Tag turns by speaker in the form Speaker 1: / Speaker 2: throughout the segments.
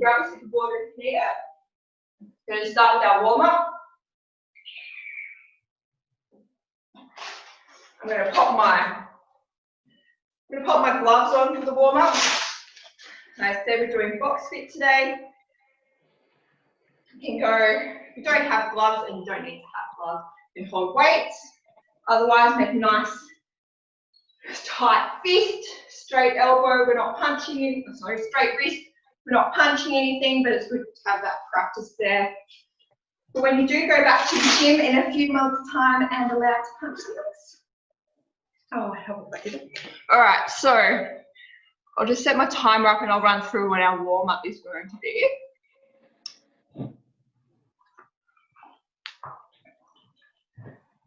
Speaker 1: grab a sip of water if you need it. We're going to start with our warm-up. I'm going to pop my gloves on for the warm-up. As I said, we're doing Boxfit today. You can go, if you don't have gloves, and you don't need to have gloves, you can hold weights. Otherwise, make a nice tight fist, straight elbow, we're not punching anything, sorry, straight wrist, we're not punching anything, but it's good to have that practice there. But when you do go back to the gym in a few months' time and allowed to punch things. Oh, help me. All right, so I'll just set my timer up and I'll run through what our warm-up is going to be.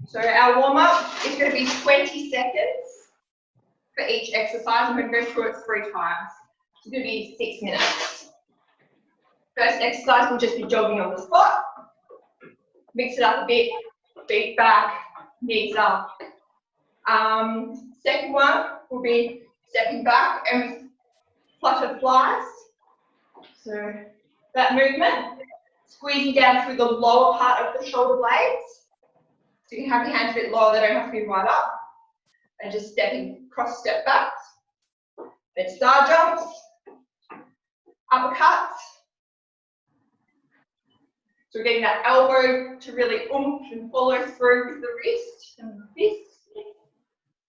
Speaker 1: So our warm-up is going to be 20 seconds for each exercise. I'm going to go through it 3 times. It's going to be 6 minutes. First exercise will just be jogging on the spot. Mix it up a bit, feet back, knees up. Second one will be stepping back and flutter flies. So that movement, squeezing down through the lower part of the shoulder blades. So you can have your hands a bit lower, they don't have to be right up. And just stepping, cross step backs. Then star jumps, uppercuts. So we're getting that elbow to really oomph and follow through with the wrist and the fist.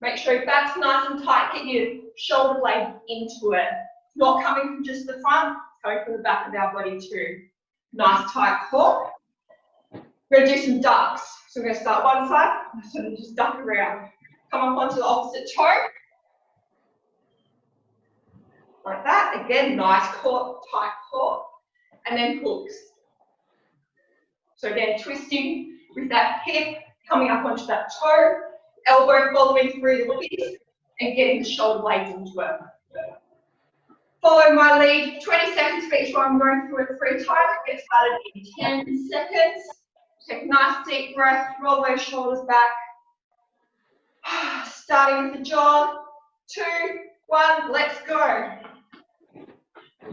Speaker 1: Make sure your back's nice and tight, get your shoulder blade into it. It's not coming from just the front, it's coming from the back of our body too. Nice tight core. We're going to do some ducks. So we're going to start one side, and sort of just duck around. Come up onto the opposite toe. Like that. Again, nice core, tight core. And then hooks. So again, twisting with that hip, coming up onto that toe, elbow following through the fist, and getting the shoulder blades into it. Follow my lead, 20 seconds for each one. I'm going through it 3 times. Get started in 10 seconds. Take a nice deep breath, roll those shoulders back. Starting with the jog. 2, 1, let's go.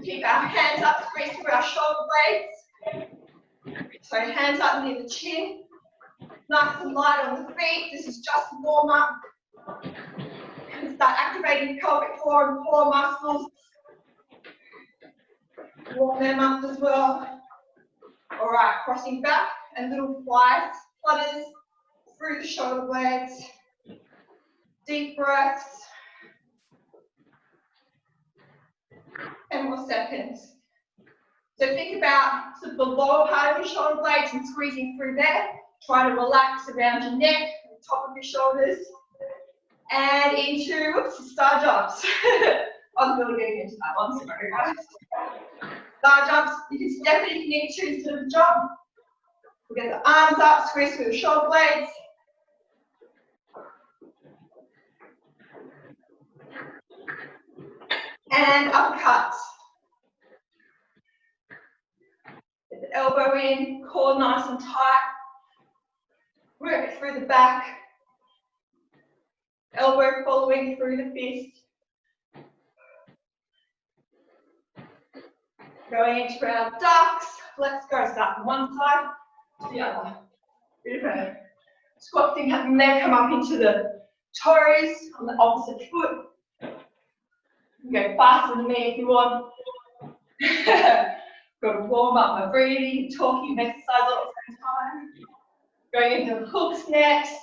Speaker 1: Keep our hands up, squeeze through our shoulder blades. So hands up near the chin. Nice and light on the feet. This is just a warm up. And start activating the pelvic floor and core muscles. Warm them up as well. All right, crossing back and little flutters through the shoulder blades. Deep breaths. 10 more seconds. So think about sort of the lower part of your shoulder blades and squeezing through there. Try to relax around your neck, the top of your shoulders. And into, whoops, star jumps. I'm really getting into that one, sorry guys. Star jumps, you can step it if you need to instead of jump. We'll get the arms up, squeeze through the shoulder blades. And uppercuts. Get the elbow in, core nice and tight. Work through the back. Elbow following through the fist. Going into our ducks. Let's go. Start from one side to the other. Bit of a squat thing happening there. Come up into the toes on the opposite foot. You can go faster than me if you want. Got to warm up my breathing, talking, exercise all at the same time. Going into the hooks next.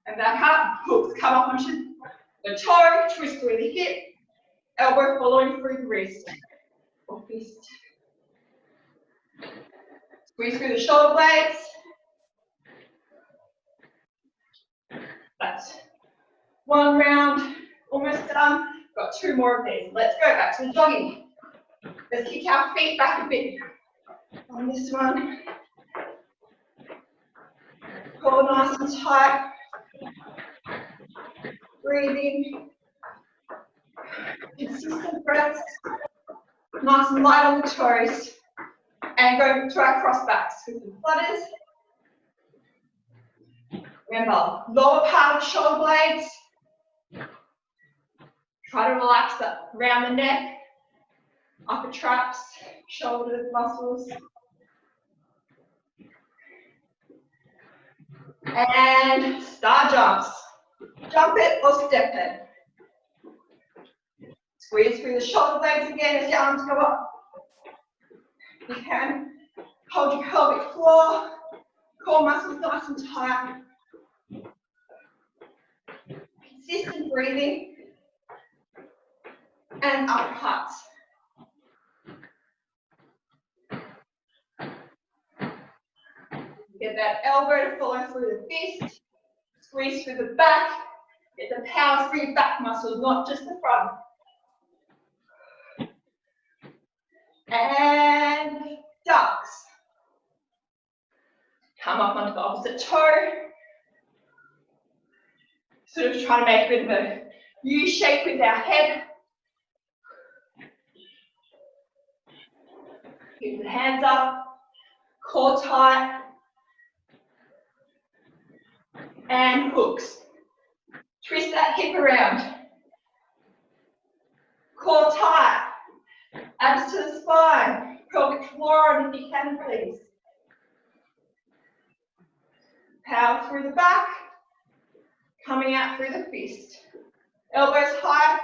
Speaker 1: And back up. Hooks come up onto the toe, twist through the hip, elbow following through the wrist or fist. Squeeze through the shoulder blades. That's one round, almost done. Got 2 more of these. Let's go back to the jogging. Let's kick our feet back a bit on this one. Core nice and tight. Breathing. Consistent breaths. Nice and light on the toes. And go to our cross backs with the flutters. Remember, lower part of shoulder blades. Try to relax that around the neck. upper traps, shoulder muscles. And star jumps. Jump it or step it. Squeeze through the shoulder blades again as your arms go up. You can hold your pelvic floor, core muscles nice and tight. Consistent breathing and uppercuts. Get that elbow to follow through the fist. Squeeze through the back. Get the power through your back muscles, not just the front. And ducks. Come up onto the opposite toe. Sort of trying to make a bit of a U shape with our head. Keep the hands up, core tight, and hooks. Twist that hip around. Core tight, abs to the spine, pelvic floor on if you can, please. Power through the back, coming out through the fist. Elbows high,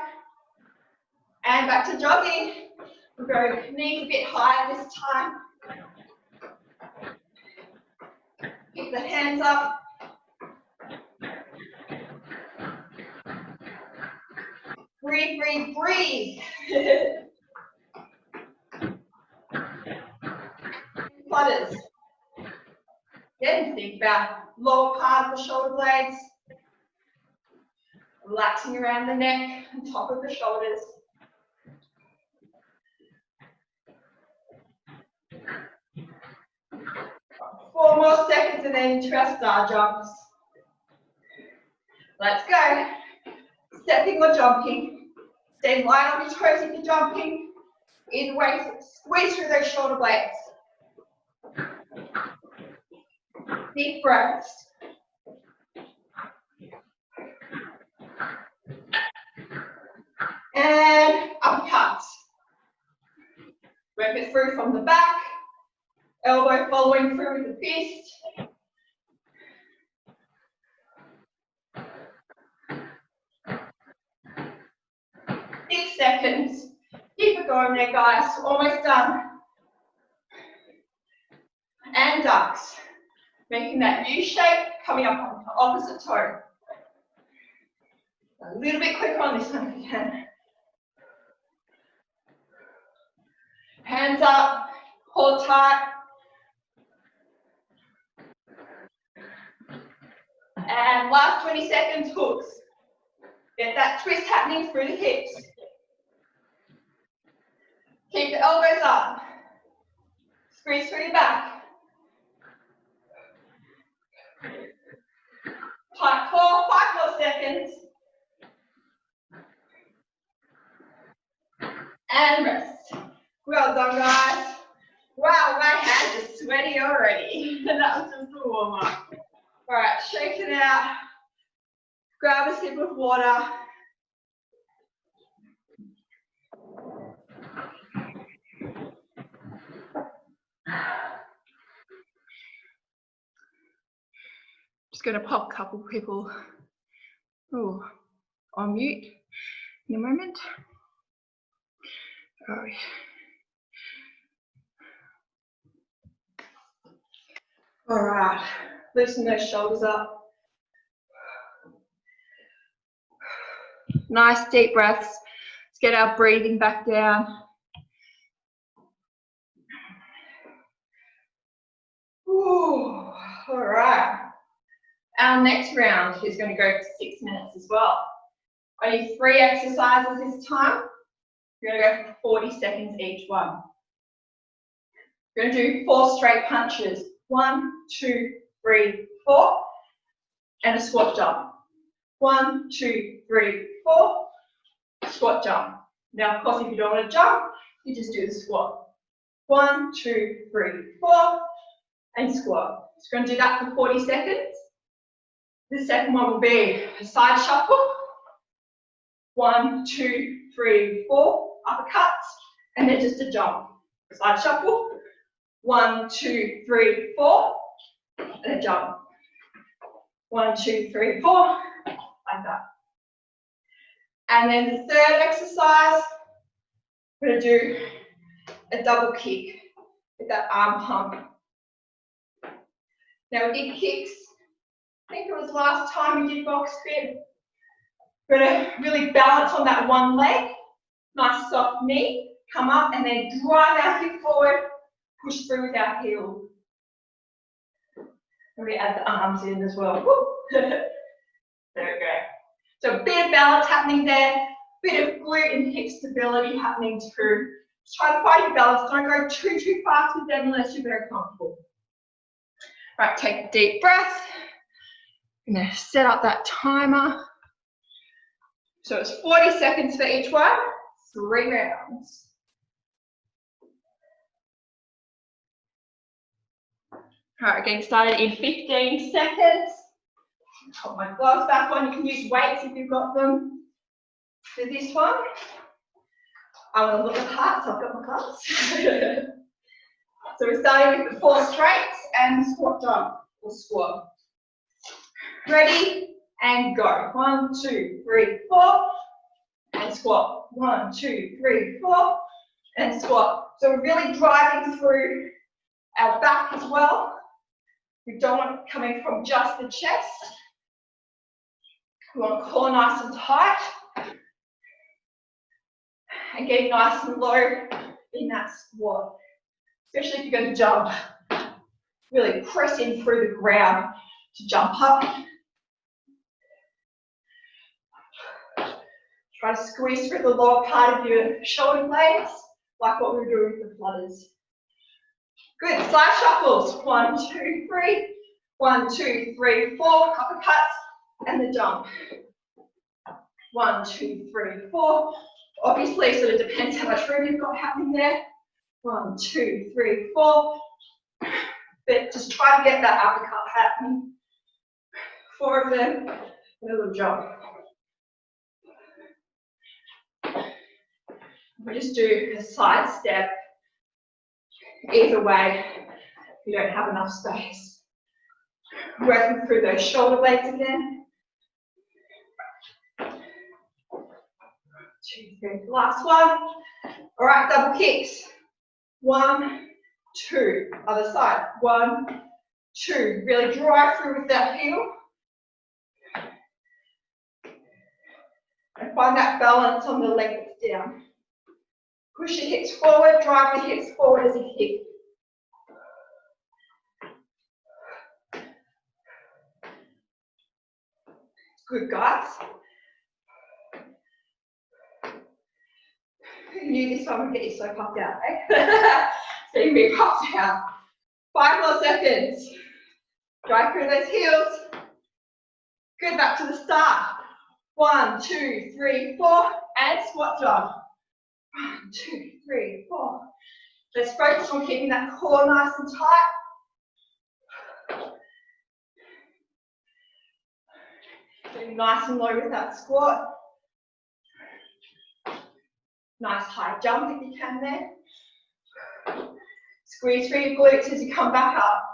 Speaker 1: and back to jogging. We'll go knees a bit higher this time. Keep the hands up. Breathe, breathe, breathe. Flutters. Again, think about lower part of the shoulder blades. Relaxing around the neck and top of the shoulders. Four more seconds and then into our star jumps. Let's go. Stepping or jumping. Stay light on your toes if you're jumping. Either way, squeeze through those shoulder blades. Deep breaths. And uppercuts. Work it through from the back. Elbow following through with the fist. Seconds. Keep it going there, guys. Almost done. And ducks. Making that U shape, coming up on the opposite toe. A little bit quicker on this one if you can. Hands up, hold tight. And last 20 seconds, hooks. Get that twist happening through the hips. Keep the elbows up. Squeeze through your back. Tight core, 5 more seconds. And rest. Well done, guys. Wow, my hands are sweaty already. That was just a warm up. All right, shake it out. Grab a sip of water. Just going to pop a couple people on mute in a moment. All right. All right, loosen those shoulders up. Nice deep breaths. Let's get our breathing back down. Ooh, all right. Our next round is going to go for 6 minutes as well. Only 3 exercises this time. We're going to go for 40 seconds each one. We're going to do 4 straight punches. 1, 2, 3, 4. And a squat jump. 1, 2, 3, 4. Squat jump. Now, of course, if you don't want to jump, you just do the squat. 1, 2, 3, 4. And squat. So we're going to do that for 40 seconds. The second one will be a side shuffle. 1, 2, 3, 4. Uppercuts. and then just a jump. Side shuffle. 1, 2, 3, 4, and a jump. 1, 2, 3, 4, like that. And then the third exercise, we're going to do a double kick with that arm pump. Now we did kicks, I think it was last time we did Boxfit. We're going to really balance on that one leg, nice soft knee, come up and then drive our hip forward, push through with our heel. And we add the arms in as well. There we go. So a bit of balance happening there, bit of glute and hip stability happening too. Just try to find your balance. Don't go too fast with them unless you're very comfortable. Right, take a deep breath. I'm going to set up that timer. So it's 40 seconds for each one, 3 rounds. All right, getting started in 15 seconds. Put my gloves back on. You can use weights if you've got them. For this one, I want to look at heart, so I've got my gloves. So we're starting with the 4 straights and the squat jump or squat. Ready and go. 1, 2, 3, 4, and squat. 1, 2, 3, 4, and squat. So we're really driving through our back as well. We don't want it coming from just the chest. We want to core nice and tight. And getting nice and low in that squat. Especially if you're going to jump. Really press in through the ground to jump up. Try to squeeze through the lower part of your shoulder blades, like what we were doing with the flutters. Good, side shuffles. 1, 2, 3. 1, 2, 3, 4. Uppercuts and the jump. 1, 2, 3, 4. Obviously, sort of depends how much room you've got happening there. 1, 2, 3, 4. But just try to get that uppercut happening. 4 of them, and a little jump. We just do a side step. Either way, you don't have enough space. Working through those shoulder blades again. 2, 3, last one. All right, double kicks. 1, 2, other side. 1, 2. Really drive through with that heel. And find that balance on the leg that's down. Push your hips forward, drive the hips forward as you kick. Good, guys. Who knew this one would get you so puffed out, eh? So you can be puffed out. 5 more seconds. Drive through those heels. Good, back to the start. 1, 2, 3, 4, and squat jump. 1, 2, 3, 4. Let's focus on keeping that core nice and tight. Getting nice and low with that squat. Nice high jump if you can there. Squeeze through your glutes as you come back up.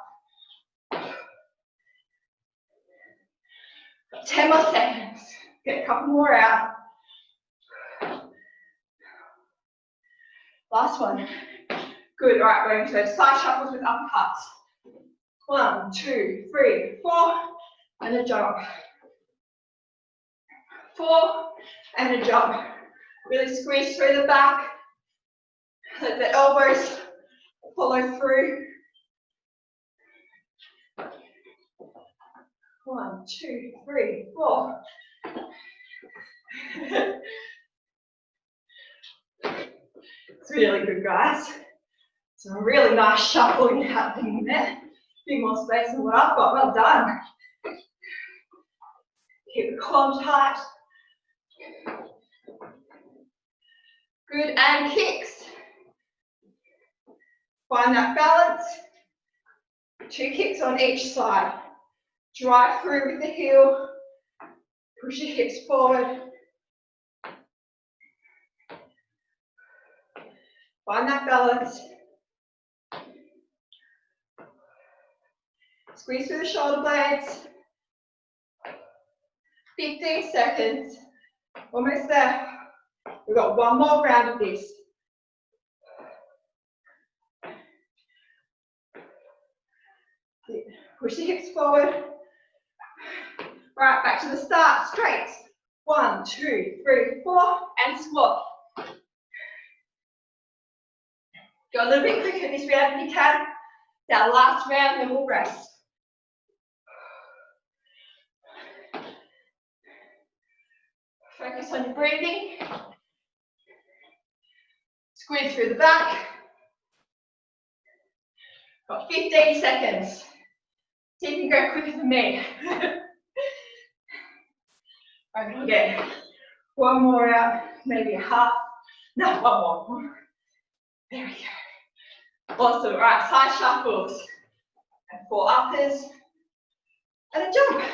Speaker 1: 10 more seconds. Get a couple more out. Last one. Good. All right, we're going to side shuffles with uppercuts. 1, 2, 3, 4, and a jump. 4, and a jump. Really squeeze through the back. Let the elbows follow through. 1, 2, 3, 4. It's really good, guys. Some really nice shuffling happening there. A few more space than what I've got. Well done. Keep the core tight. Good, and kicks. Find that balance. 2 kicks on each side. Drive through with the heel. Push your hips forward. Find that balance. Squeeze through the shoulder blades. 15 seconds. Almost there. We've got one more round of this. Push the hips forward. Right, back to the start. Straight. 1, 2, 3, 4, and squat. Go a little bit quicker this round if you can. It's our last round, then we'll rest. Focus on your breathing. Squeeze through the back. Got 15 seconds. See if you can go quicker than me. I'm going to get one more out, maybe a half. No, one more. There we go. Awesome. All right, side shuffles. And 4 uppers. And a jump.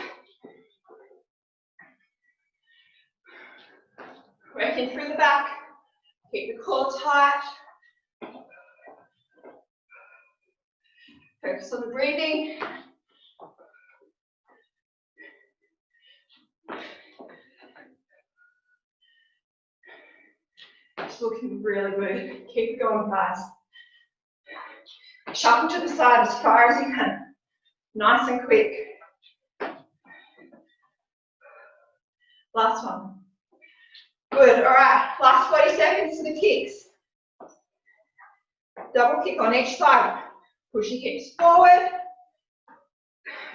Speaker 1: Working through the back. Keep the core tight. Focus on the breathing. It's looking really good. Keep it going, guys. Shuffle to the side as far as you can. Nice and quick. Last one. Good. All right. Last 40 seconds to the kicks. Double kick on each side. Push your hips forward.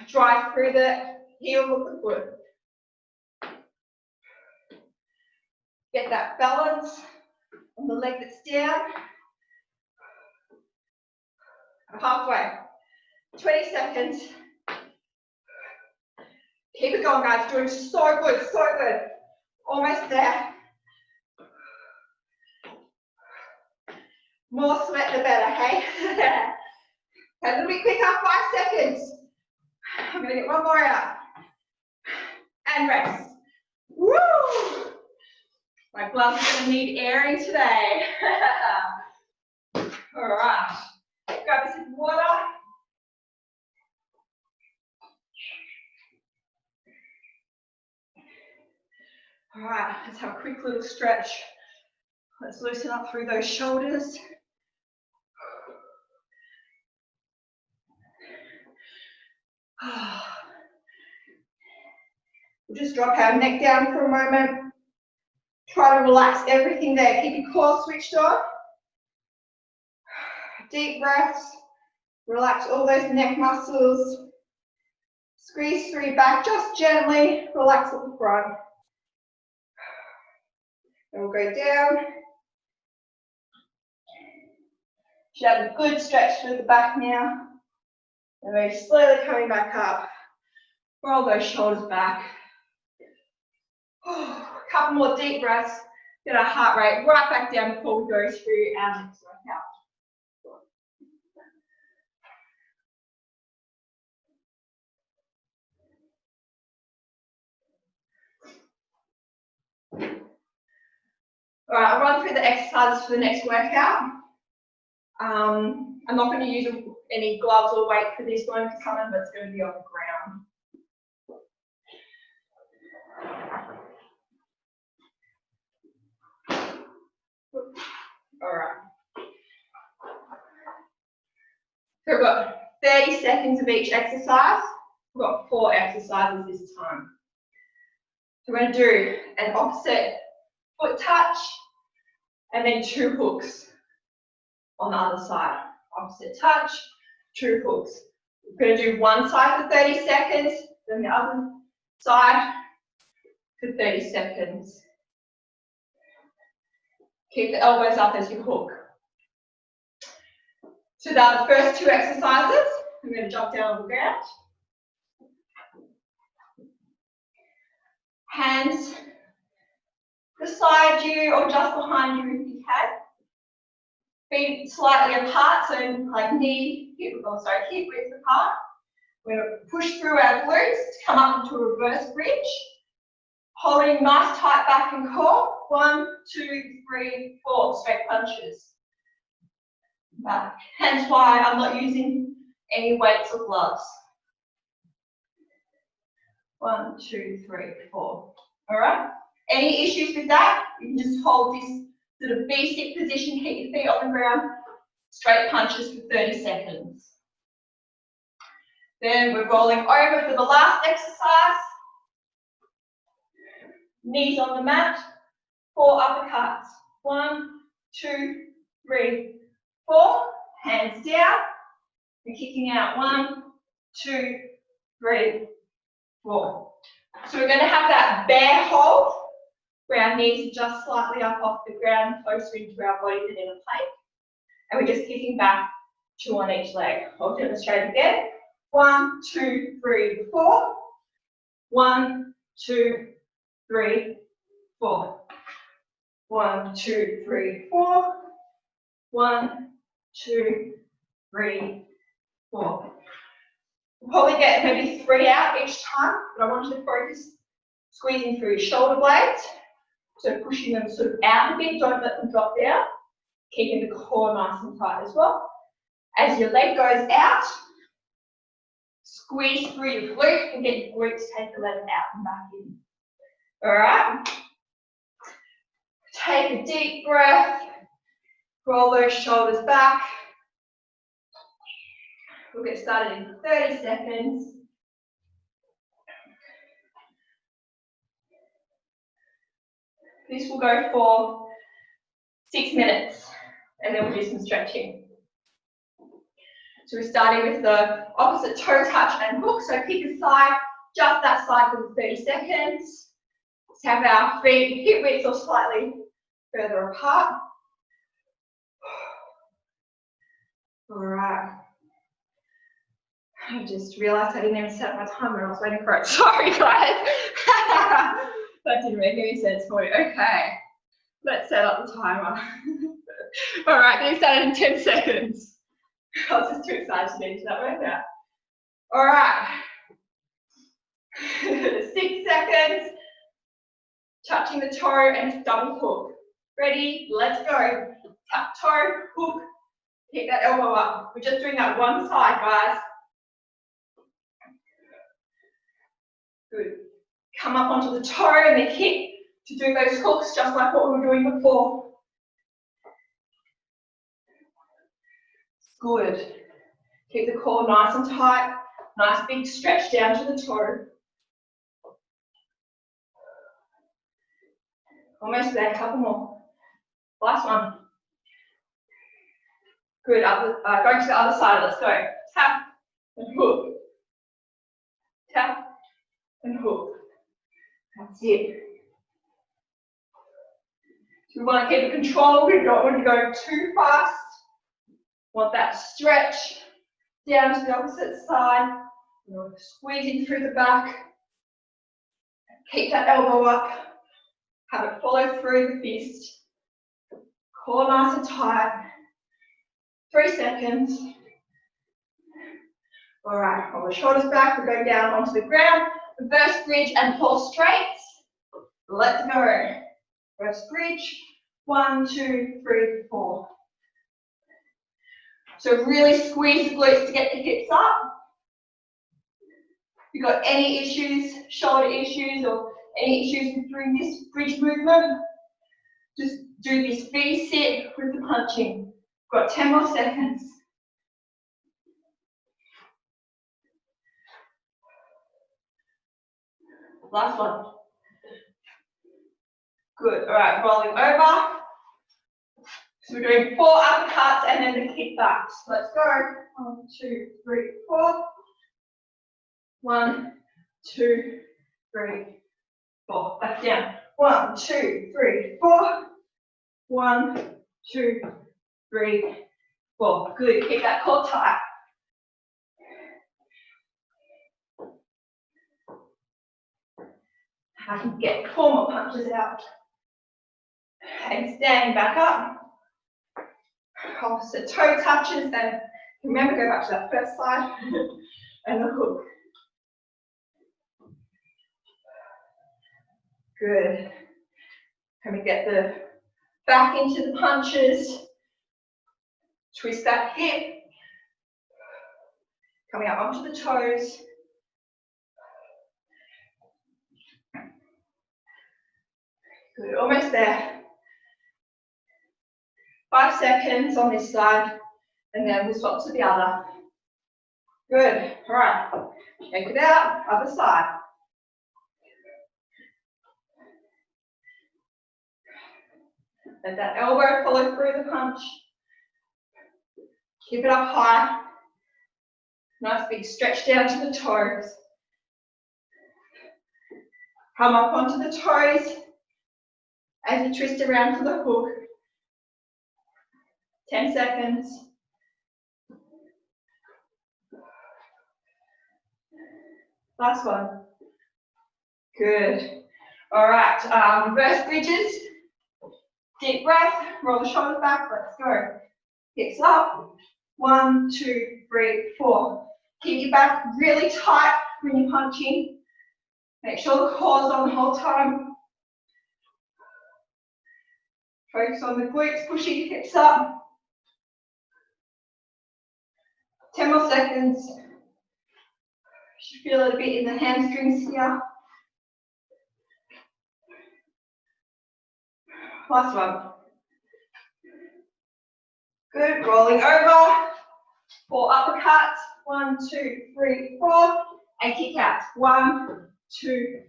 Speaker 1: Drive through the heel of the foot. Get that balance on the leg that's down. Halfway. 20 seconds. Keep it going, guys. Doing so good, so good. Almost there. More sweat the better, hey? A little bit quicker, 5 seconds. I'm going to get one more out. And rest. Woo! My gloves are going to need airing today. All right. Grab a sip of water. All right, let's have a quick little stretch. Let's loosen up through those shoulders. We'll just drop our neck down for a moment. Try to relax everything there. Keep your core switched on. Deep breaths. Relax all those neck muscles. Squeeze through your back just gently. Relax at the front. And we'll go down. Should have a good stretch through the back now. And we're slowly coming back up. Roll those shoulders back. A couple more deep breaths. Get our heart rate right back down before we go through our next workout. All right, I'll run through the exercises for the next workout. I'm not going to use any gloves or weight for this one because some of it's going to be on the ground. All right. So we've got 30 seconds of each exercise. We've got 4 exercises this time. So we're going to do an opposite foot touch and then 2 hooks on the other side. Opposite touch, 2 hooks. We're going to do one side for 30 seconds, then the other side for 30 seconds. Keep the elbows up as you hook. So that are the first 2 exercises. I'm going to jump down on the ground. Hands beside you or just behind you if you can. Feet slightly apart, so like hip width apart. We're going to push through our glutes to come up into a reverse bridge. Holding nice tight back and core. 1, 2, 3, 4 straight punches. back. Hence why I'm not using any weights or gloves. 1, 2, 3, 4. All right. Any issues with that? You can just hold this sort of V-sit position, keep your feet on the ground, straight punches for 30 seconds. Then we're rolling over for the last exercise. Knees on the mat, 4 uppercuts. 1, 2, 3, 4. Hands down. We're kicking out 1, 2, 3, 4. So we're going to have that bear hold, where our knees are just slightly up off the ground, closer into our body than in a plank. And we're just kicking back 2 on each leg. I'll demonstrate again. 1, 2, 3, 4. 1, 2, 3, 4. 1, 2, 3, 4. 1, 2, 3, 4. We'll probably get maybe 3 out each time, but I want you to focus squeezing through your shoulder blades. So pushing them sort of out a bit, don't let them drop down. Keeping the core nice and tight as well. As your leg goes out, squeeze through your glute and get your glutes to take the leg out and back in. All right. Take a deep breath. Roll those shoulders back. We'll get started in 30 seconds. This will go for 6 minutes, and then we'll do some stretching. So we're starting with the opposite toe touch and hook. So pick a side, just that side for 30 seconds. Let's have our feet hip width or slightly further apart. All right. I just realised I didn't even set my timer when I was waiting for it. Sorry, guys. That didn't make any sense for you. Okay. Let's set up the timer. All right, getting started in 10 seconds. I was just too excited to get into that right now. All right. 6 seconds. Touching the toe and double hook. Ready? Let's go. Tap toe, hook. Kick that elbow up. We're just doing that one side, guys. Good. Come up onto the toe and then kick to do those hooks just like what we were doing before. Good. Keep the core nice and tight. Nice big stretch down to the toe. Almost there, a couple more. Last one. Good, going to the other side, let's go. Tap and hook. Tap and hook. That's it. So we want to keep it controlled, we don't want to go too fast. Want that stretch down to the opposite side. Squeezing through the back. Keep that elbow up. Have it follow through the fist. Core nice and tight. 3 seconds. All right, roll the shoulders back. We're going down onto the ground. Reverse bridge and pull straight. Let's go. Reverse bridge. 1, 2, 3, 4. So really squeeze the glutes to get the hips up. If you've got any issues, shoulder issues, or any issues with doing this bridge movement, just do this V-sit with the punching. Got 10 more seconds. Last one. Good. All right, rolling over. So we're doing 4 uppercuts and then the kick backs. Let's go. 1, 2, 3, 4. 1, 2, 3, 4. Back down. 1, 2, 3, 4. 1, 2, 3, 4. Good. Keep that core tight. I can get 4 more punches out. And stand back up. Opposite toe touches, and remember, go back to that first side and the hook. Good. And we get the back into the punches. Twist that hip. Coming up onto the toes. Good, almost there. 5 seconds on this side, and then we'll swap to the other. Good, all right. Take it out, other side. Let that elbow follow through the punch. Keep it up high. Nice big stretch down to the toes. Come up onto the toes as you twist around for the hook. 10 seconds. Last one. Good. All right, reverse bridges. Deep breath, roll the shoulders back, let's go. Hips up. 1, 2, 3, 4. Keep your back really tight when you're punching. Make sure the core's on the whole time. Focus on the glutes, pushing your hips up. 10 more seconds. You should feel it a bit in the hamstrings here. Last one. Good, rolling over. 4 uppercuts. 1, 2, 3, 4. And kick out. 1, 2,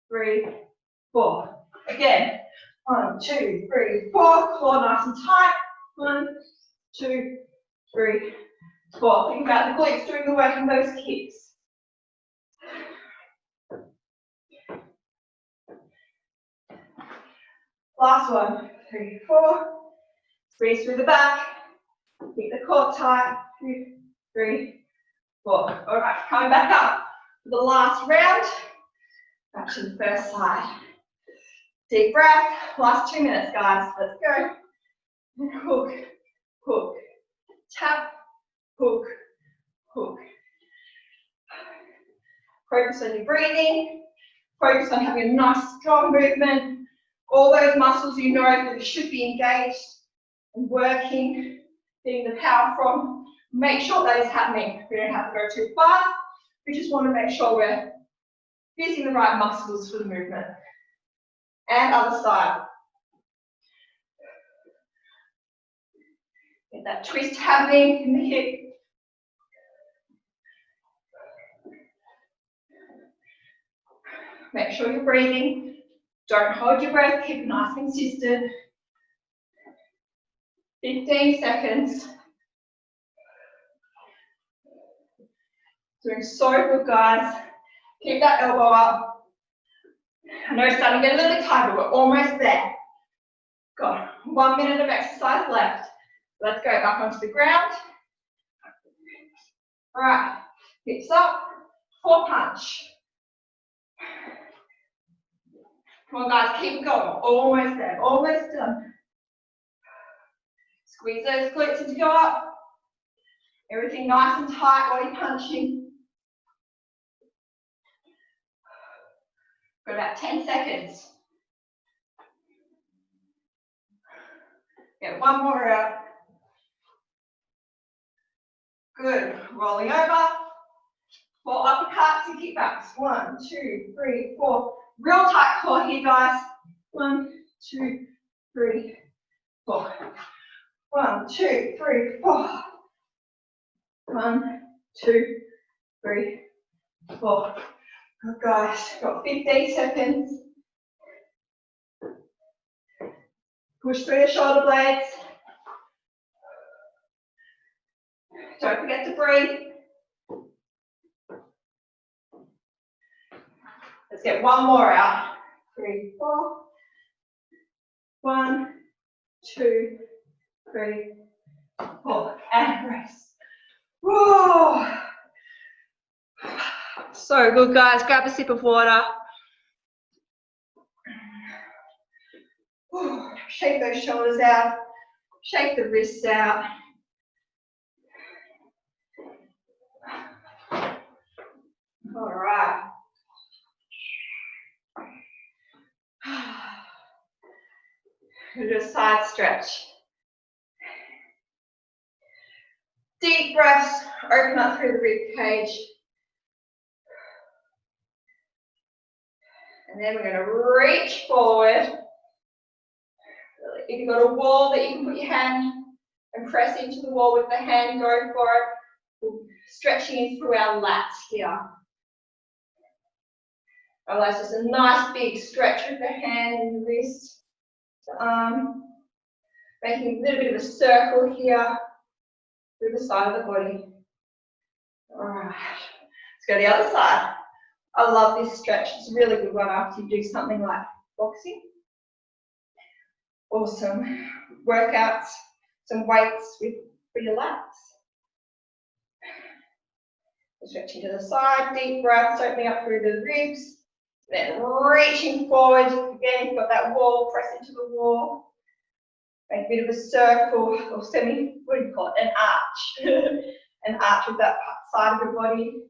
Speaker 1: 3, 4. Again. 1, 2, 3, 4. Core nice and tight. 1, 2, 3, 4. Think about the glutes doing the work in those kicks. Last one. 3, 4. Squeeze through the back. Keep the core tight. 2, 3, 4. All right, coming back up for the last round. Back to the first side. Deep breath. Last 2 minutes, guys. Let's go. Hook, hook, tap, hook, hook. Focus on your breathing. Focus on having a nice, strong movement. All those muscles you know that should be engaged and working, getting the power from. Make sure that is happening. We don't have to go too fast. We just want to make sure we're using the right muscles for the movement. And other side. Get that twist happening in the hip. Make sure you're breathing. Don't hold your breath. Keep it nice and consistent. 15 seconds. Doing so good, guys. Keep that elbow up. I know it's starting to get a little bit tight, but we're almost there. Got 1 minute of exercise left. Let's go back onto the ground. All right, hips up, 4 punch. Come on, guys, keep going. Almost there, almost done. Squeeze those glutes as you go up. Everything nice and tight while you're punching. Got about 10 seconds. Get 1 more out. Good. Rolling over. 4 uppercuts and kickbacks. 1, 2, 3, 4. Real tight core here, guys. 1, 2, 3, 4. 1, 2, 3, 4. 1, 2, 3, 4. Good, guys. Got 15 seconds. Push through the shoulder blades. Don't forget to breathe. Let's get 1 more out. 3, 4. 1, 2, 3, 4. And rest. Whoa. So good, guys. Grab a sip of water. Shake those shoulders out. Shake the wrists out. All right. Do a side stretch. Deep breaths, open up through the rib cage. And then we're going to reach forward. If you've got a wall that you can put your hand and press into the wall with the hand, go for it. We're stretching in through our lats here. Otherwise, just a nice big stretch with the hand and the wrist, the arm. Making a little bit of a circle here through the side of the body. Alright, let's go to the other side. I love this stretch. It's a really good one after you do something like boxing. Or some workouts, some weights for your lats. Stretching to the side, deep breaths, opening up through the ribs. Then reaching forward. Again, you've got that wall, press into the wall. Make a bit of a circle or semi, what do you call it? An arch. An arch with that side of your body.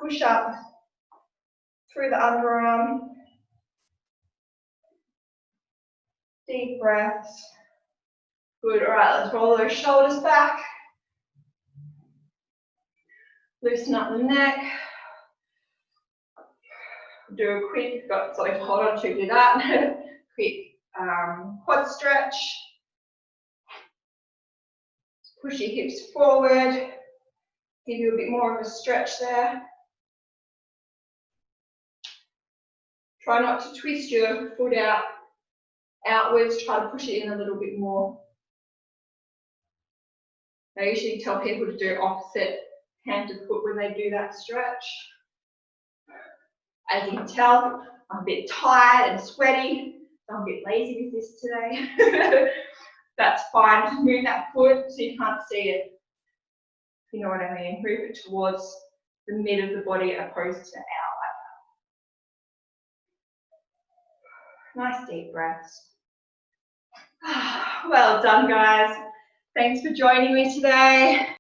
Speaker 1: Push up through the underarm. Deep breaths. Good. All right, let's roll those shoulders back. Loosen up the neck. Do a quick, got something to hold on to, do that. Quick quad stretch. Push your hips forward. Give you a bit more of a stretch there. Try not to twist your foot outwards. Try to push it in a little bit more. I usually tell people to do opposite hand to foot when they do that stretch. As you can tell, I'm a bit tired and sweaty, so I'm a bit lazy with this today. That's fine. Just move that foot so you can't see it. You know what I mean? Move it towards the mid of the body opposed to out like that. Nice deep breaths. Well done, guys. Thanks for joining me today.